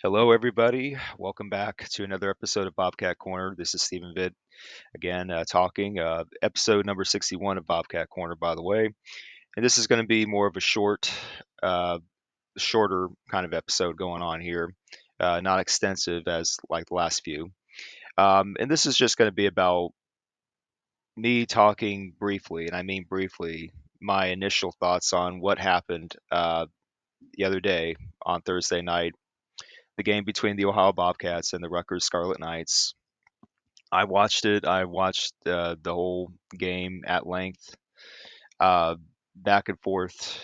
Hello, everybody. Welcome back to another episode of Bobcat Corner. This is Stephen Vitt again talking. Episode number 61 of Bobcat Corner, by the way. And this is going to be more of a uh, shorter kind of episode going on here, not extensive as like the last few. And this is just going to be about me talking briefly, and I mean briefly, my initial thoughts on what happened the other day on Thursday night, the game between the Ohio Bobcats and the Rutgers Scarlet Knights. I watched it. I watched the whole game at length, uh, back and forth,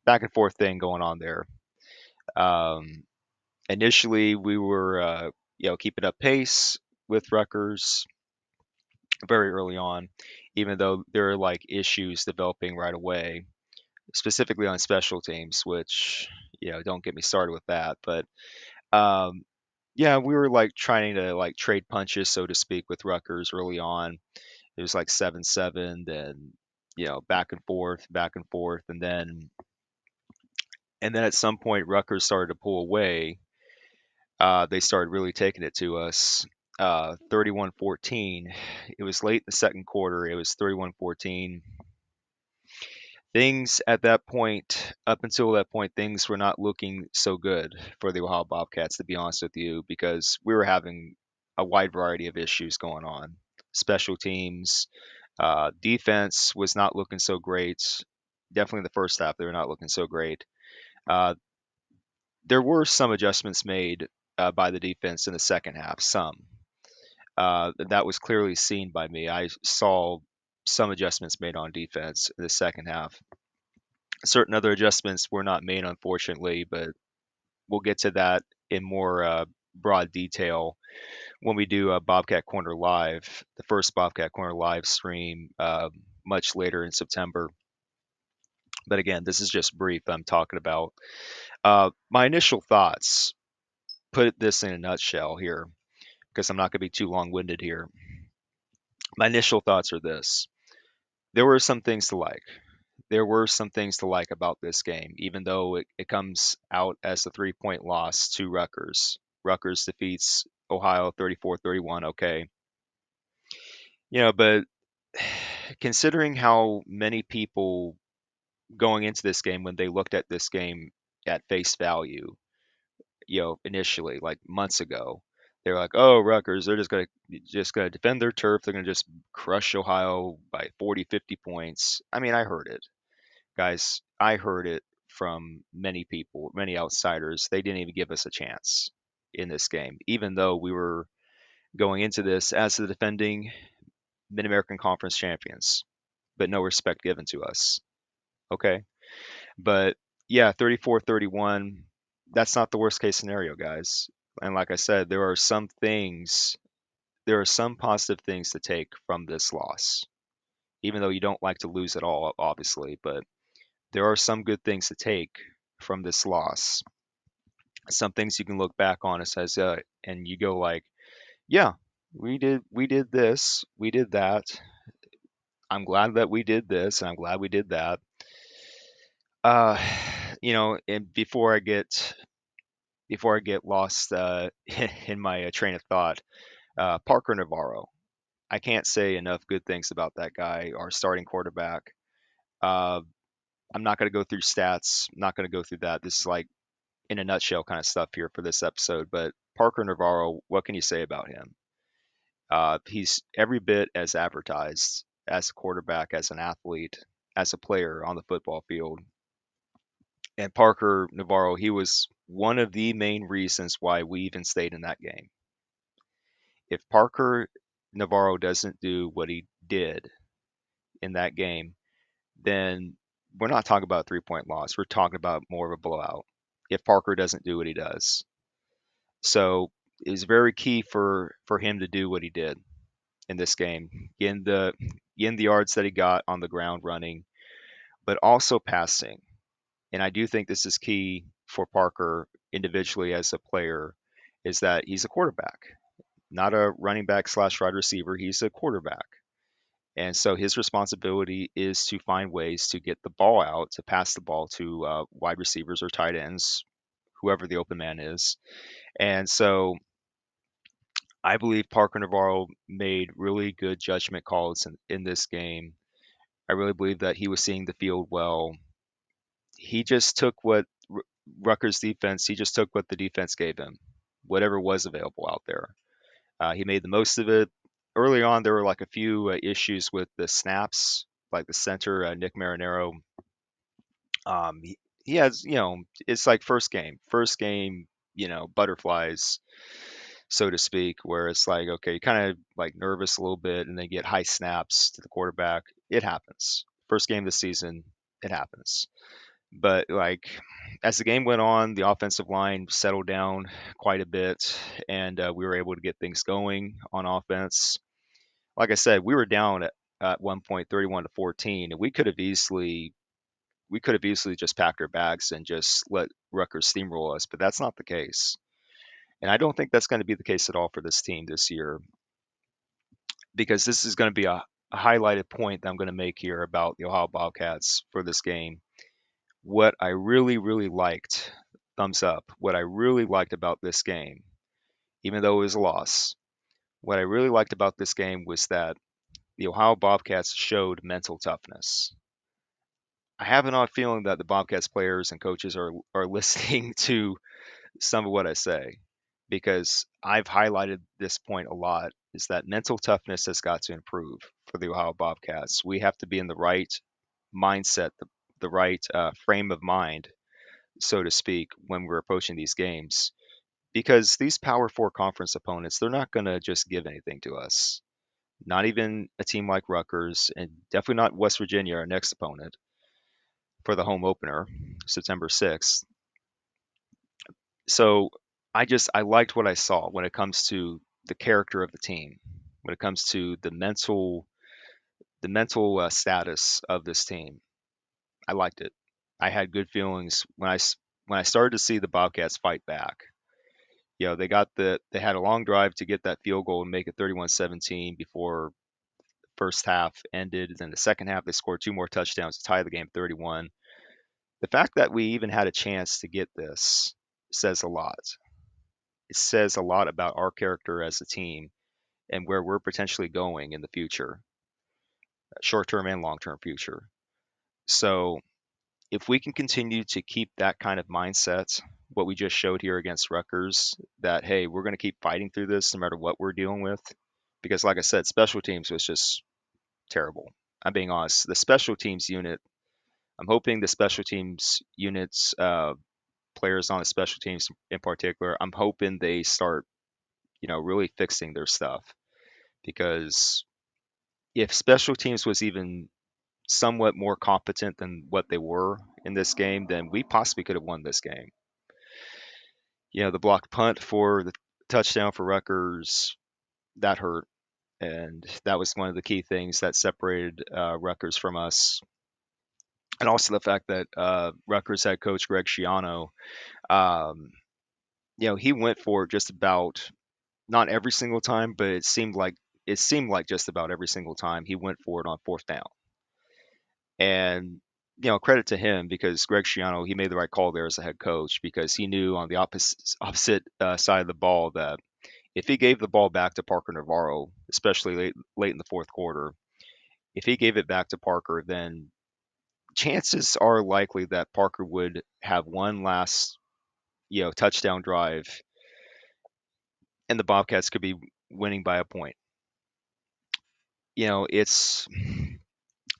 back and forth thing going on there. Um, Initially, we were, keeping up pace with Rutgers very early on, even though there are like issues developing right away, specifically on special teams, which don't get me started with that. But um, yeah, we were like trying to like trade punches, so to speak, with Rutgers early on. It was like 7-7, then back and forth, and then at some point Rutgers started to pull away. They started really taking it to us. 31-14. It was late in the second quarter. It was 31-14. Things at that point, up until that point, things were not looking so good for the Ohio Bobcats, to be honest with you, because we were having a wide variety of issues going on. Special teams, defense was not looking so great. Definitely the first half, they were not looking so great. Uh, there were some adjustments made by the defense in the second half, some. That was clearly seen by me. I saw some adjustments made on defense in the second half. Certain other adjustments were not made, unfortunately, but we'll get to that in more broad detail when we do a Bobcat Corner Live, the first Bobcat Corner live stream much later in September. But again, this is just brief. I'm talking about my initial thoughts. Put this in a nutshell here, because I'm not going to be too long-winded here. My initial thoughts are this: there were some things to like. There were some things to like about this game, even though it comes out as a 3-point loss to Rutgers. Rutgers defeats Ohio 34-31. Okay, but considering how many people going into this game, when they looked at this game at face value, initially, like months ago, they were like, "Oh, Rutgers, they're just gonna defend their turf. They're gonna just crush Ohio by 40, 50 points." I mean, I heard it, guys. I heard it from many people, many outsiders. They didn't even give us a chance in this game, even though we were going into this as the defending Mid American Conference champions, but no respect given to us. Okay. But yeah, 34-31, that's not the worst case scenario, guys. And like I said, there are some positive things to take from this loss, even though you don't like to lose at all, obviously. But there are some good things to take from this loss. Some things you can look back on and you go like, yeah, we did this, we did that. I'm glad that we did this, and I'm glad we did that. Uh, and before I get lost in my train of thought, Parker Navarro. I can't say enough good things about that guy, our starting quarterback. Uh, I'm not going to go through stats. I'm not going to go through that. This is like in a nutshell kind of stuff here for this episode. But Parker Navarro, what can you say about him? He's every bit as advertised as a quarterback, as an athlete, as a player on the football field. And Parker Navarro, he was one of the main reasons why we even stayed in that game. If Parker Navarro doesn't do what he did in that game, then we're not talking about a 3-point loss. We're talking about more of a blowout if Parker doesn't do what he does. So it's very key for him to do what he did in this game, in the yards that he got on the ground running, but also passing. And I do think this is key for Parker individually as a player, is that he's a quarterback, not a running back slash wide receiver. He's a quarterback. And so his responsibility is to find ways to get the ball out, to pass the ball to wide receivers or tight ends, whoever the open man is. And so I believe Parker Navarro made really good judgment calls in this game. I really believe that he was seeing the field well. He just took what Rutgers defense, he just took what the defense gave him, whatever was available out there. He made the most of it. Early on, there were like a few issues with the snaps, like the center, Nick Marinero. He has, it's like first game, butterflies, so to speak, where it's like, okay, you kind of like nervous a little bit and then get high snaps to the quarterback. It happens. First game of the season, it happens. But like as the game went on, the offensive line settled down quite a bit, and we were able to get things going on offense. Like I said, we were down at one point, 31-14, and we could have easily just packed our bags and just let Rutgers steamroll us, but that's not the case. And I don't think that's going to be the case at all for this team this year, because this is going to be a highlighted point that I'm going to make here about the Ohio Bobcats for this game. What I really, really liked, thumbs up, what I really liked about this game, even though it was a loss, what I really liked about this game was that the Ohio Bobcats showed mental toughness. I have an odd feeling that the Bobcats players and coaches are listening to some of what I say, because I've highlighted this point a lot, is that mental toughness has got to improve for the Ohio Bobcats. We have to be in the right mindset, the right frame of mind, so to speak, when we're approaching these games. Because these Power Four conference opponents, they're not going to just give anything to us. Not even a team like Rutgers, and definitely not West Virginia, our next opponent, for the home opener, September 6th. So I liked what I saw when it comes to the character of the team, when it comes to the mental status of this team. I liked it. I had good feelings when I started to see the Bobcats fight back. They had a long drive to get that field goal and make it 31-17 before first half ended. Then the second half they scored two more touchdowns to tie the game 31. The fact that we even had a chance to get this says a lot. It says a lot about our character as a team and where we're potentially going in the future, short term and long term future. So if we can continue to keep that kind of mindset, what we just showed here against Rutgers, that hey, we're going to keep fighting through this no matter what we're dealing with, because like I said, special teams was just terrible. I'm being honest. The special teams unit, I'm hoping the special teams units, players on the special teams in particular, I'm hoping they start, really fixing their stuff, because if special teams was even somewhat more competent than what they were in this game, then we possibly could have won this game. The blocked punt for the touchdown for Rutgers, that hurt. And that was one of the key things that separated Rutgers from us. And also the fact that Rutgers head coach Greg Schiano, um, he went for it just about, not every single time, but it seemed like just about every single time he went for it on fourth down. And credit to him, because Greg Schiano, he made the right call there as a head coach, because he knew on the opposite side of the ball that if he gave the ball back to Parker Navarro, especially late in the fourth quarter, if he gave it back to Parker, then chances are likely that Parker would have one last touchdown drive, and the Bobcats could be winning by a point. It's,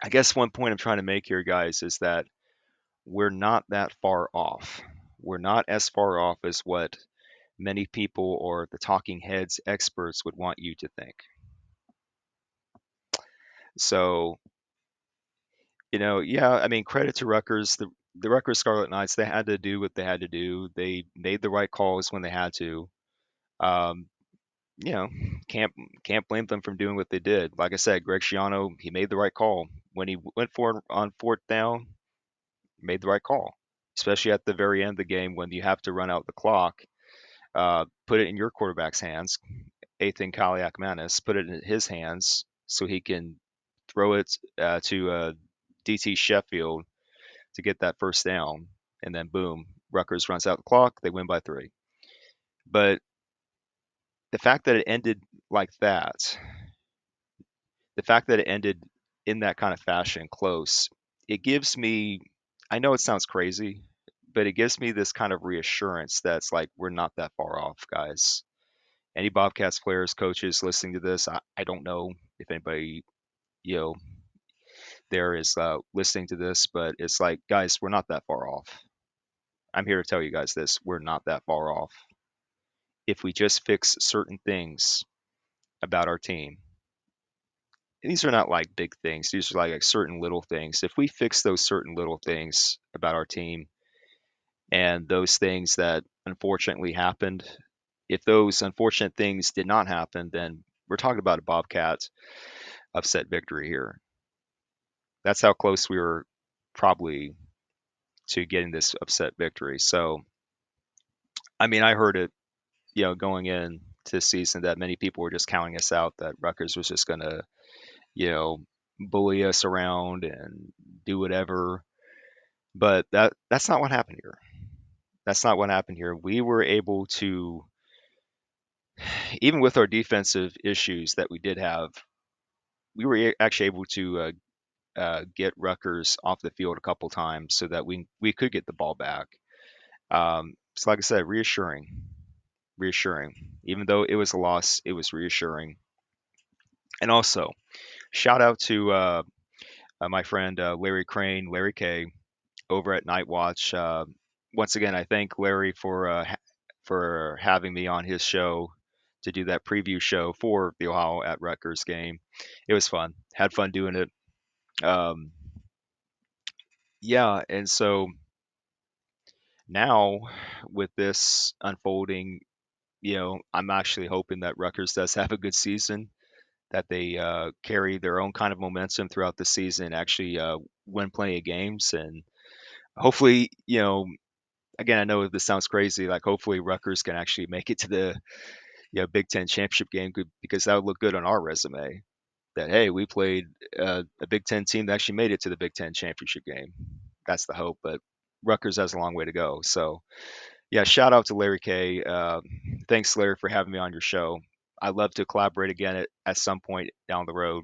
I guess one point I'm trying to make here, guys, is that we're not that far off. We're not as far off as what many people or the talking heads experts would want you to think. So, yeah, I mean, credit to Rutgers. The Rutgers Scarlet Knights, they had to do what they had to do. They made the right calls when they had to. Um, you know, can't can't blame them from doing what they did. Like I said, Greg Schiano, he made the right call when he went for it on fourth down. Made the right call, especially at the very end of the game when you have to run out the clock. Put it in your quarterback's hands, Ethan Kaliakmanis. Put it in his hands so he can throw it to DT Sheffield to get that first down, and then boom, Rutgers runs out the clock, they win by 3. But the fact that it ended like that, the fact that it ended in that kind of fashion, close, it gives me, I know it sounds crazy, but it gives me this kind of reassurance that's like, we're not that far off, guys. Any Bobcats players, coaches listening to this, I don't know if anybody, you know, there is listening to this, but it's like, guys, we're not that far off. I'm here to tell you guys this. We're not that far off. If we just fix certain things about our team, these are not like big things. These are like certain little things. If we fix those certain little things about our team and those things that unfortunately happened, if those unfortunate things did not happen, then we're talking about a Bobcat upset victory here. That's how close we were probably to getting this upset victory. So, I mean, I heard it, going in to the season that many people were just counting us out, that Rutgers was just going to, you know, bully us around and do whatever. But that's not what happened here. That's not what happened here. We were able to, even with our defensive issues that we did have, we were actually able to get Rutgers off the field a couple times so that we could get the ball back. So, like I said, reassuring. Even though it was a loss, it was reassuring. And also, shout out to my friend Larry Crane, Larry K, over at Night Watch. Once again, I thank Larry for having me on his show to do that preview show for the Ohio at Rutgers game. It was fun. Had fun doing it. Um, yeah, and so now with this unfolding, I'm actually hoping that Rutgers does have a good season, that they carry their own kind of momentum throughout the season, actually win plenty of games, and hopefully, again, I know this sounds crazy, like hopefully Rutgers can actually make it to the Big Ten championship game, because that would look good on our resume. That, hey, we played a Big Ten team that actually made it to the Big Ten championship game. That's the hope, but Rutgers has a long way to go. So yeah, shout out to Larry K. Thanks, Larry, for having me on your show. I'd love to collaborate again at some point down the road.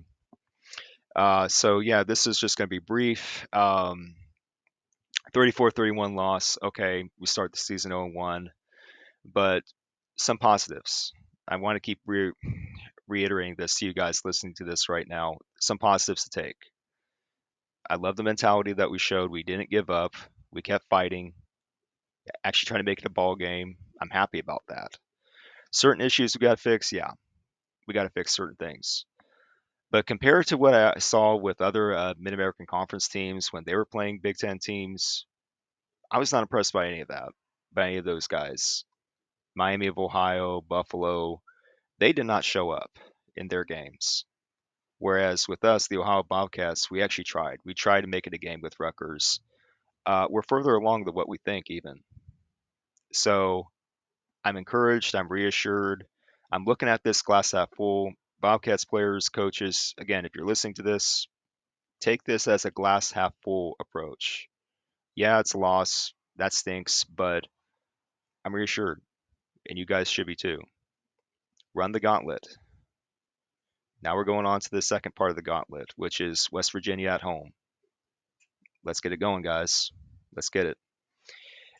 So yeah, this is just going to be brief. 34-31 loss. Okay, we start the season 0-1, but some positives. I want to keep reiterating this to you guys listening to this right now. Some positives to take. I love the mentality that we showed. We didn't give up. We kept fighting, actually trying to make it a ball game. I'm happy about that. Certain issues we got to fix. Yeah, we got to fix certain things. But compared to what I saw with other Mid American Conference teams when they were playing Big Ten teams, I was not impressed by any of that, by any of those guys. Miami of Ohio, Buffalo, they did not show up in their games. Whereas with us, the Ohio Bobcats, we actually tried. We tried to make it a game with Rutgers. We're further along than what we think, even. So I'm encouraged. I'm reassured. I'm looking at this glass half full. Bobcats players, coaches, again, if you're listening to this, take this as a glass half full approach. Yeah, it's a loss. That stinks, but I'm reassured, and you guys should be too. Run the gauntlet. Now we're going on to the second part of the gauntlet, which is West Virginia at home. Let's get it going, guys. Let's get it.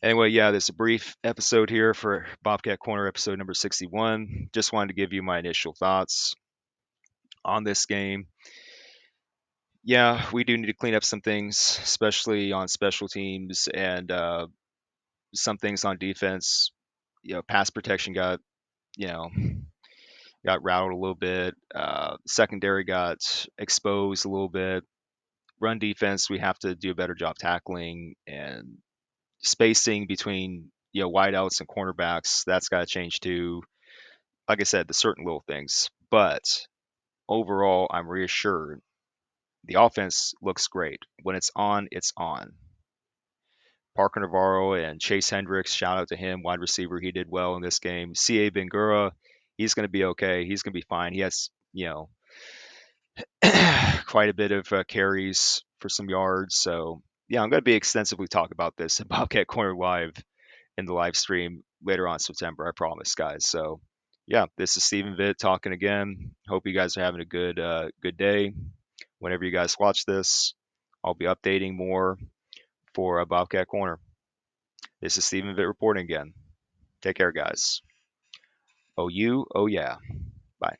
Anyway, yeah, there's a brief episode here for Bobcat Corner episode number 61. Just wanted to give you my initial thoughts on this game. Yeah, we do need to clean up some things, especially on special teams, and some things on defense. Pass protection you know, got rattled a little bit. Secondary got exposed a little bit. Run defense, we have to do a better job tackling and spacing between wideouts and cornerbacks. That's got to change too. Like I said, the certain little things, but overall, I'm reassured. The offense looks great. When it's on, it's on. Parker Navarro and Chase Hendricks, shout out to him, wide receiver. He did well in this game. C.A. Bangura, he's going to be okay. He's going to be fine. He has, quite a bit of carries for some yards. So, yeah, I'm going to be extensively talk about this at Bobcat Corner Live in the live stream later on in September. I promise, guys. So, yeah, this is Stephen Vitt talking again. Hope you guys are having a good day. Whenever you guys watch this, I'll be updating more for Bobcat Corner. This is Stephen Vitt reporting again. Take care, guys. Oh, you. Oh, yeah. Bye.